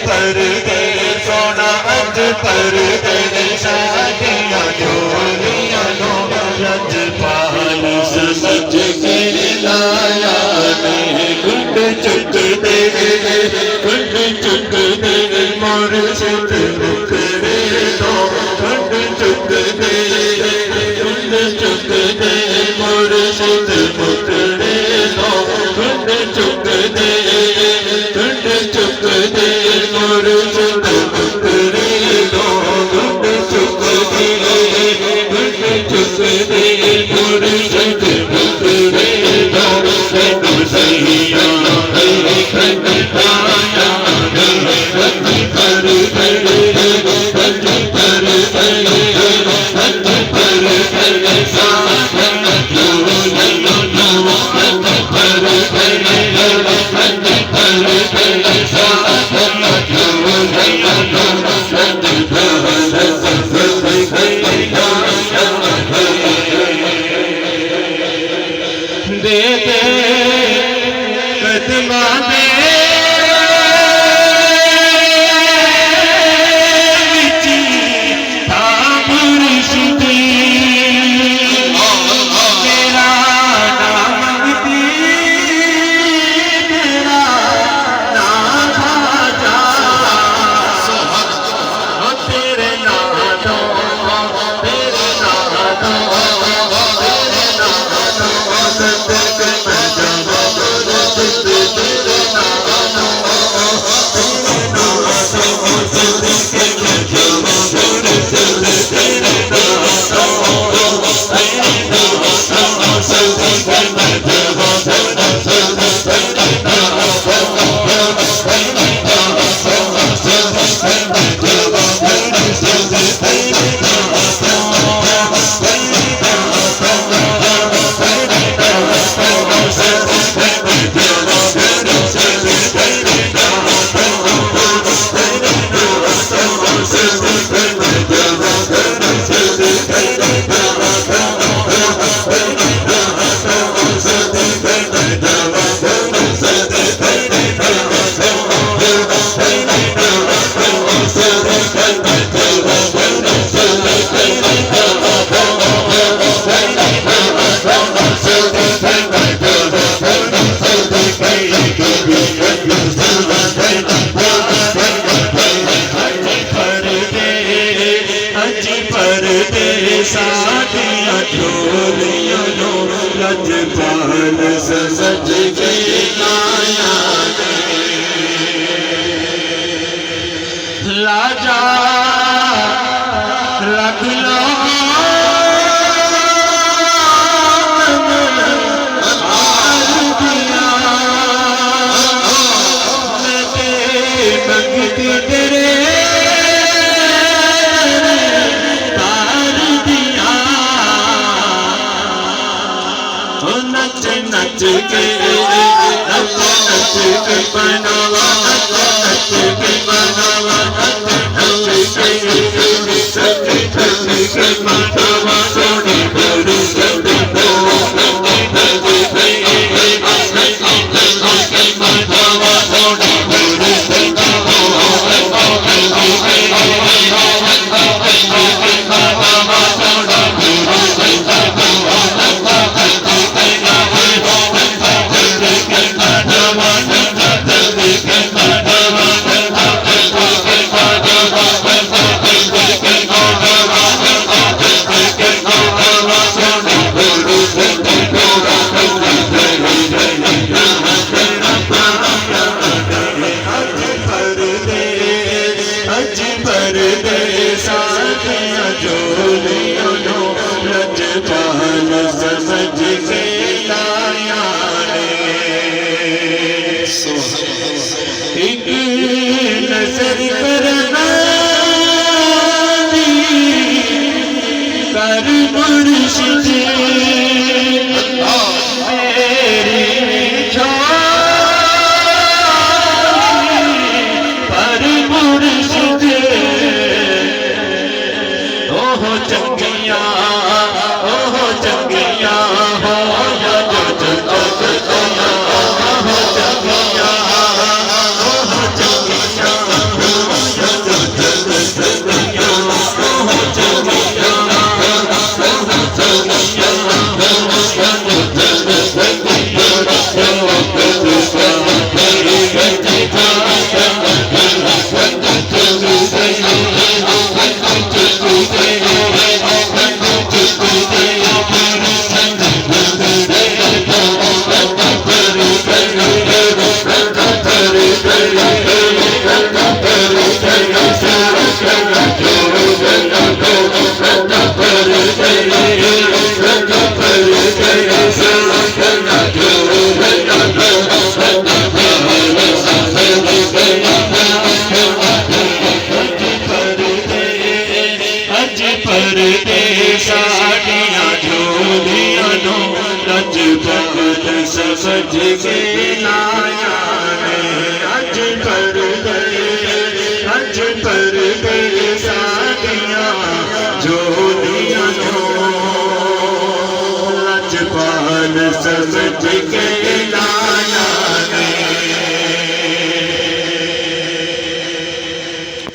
पर दे सोना अज पर दे शादियां झोलियां लो रजपाल समझ के लाया ने गुंड चुक दे मुर्शिद मुखड़े दो गुंड चुक दे मुर्शिद मुखड़े दो गुंड चुक दे मुर्शिद मुखड़े दो गुंड चुक दे मुर्शिद मुखड़े दो सैया दे दे कदमा दे साथियां झोलियां लो रजपाल समझ के लाया लाजा रख लो तेरे नच के बनावा नच के बनावा नच के बनावा सोनी गुरु समझ के लाया एक नजर करना कर मुर्शिद समझ के लाया ने अज पर गए सादियां जोड़ियां लजपाल समझ के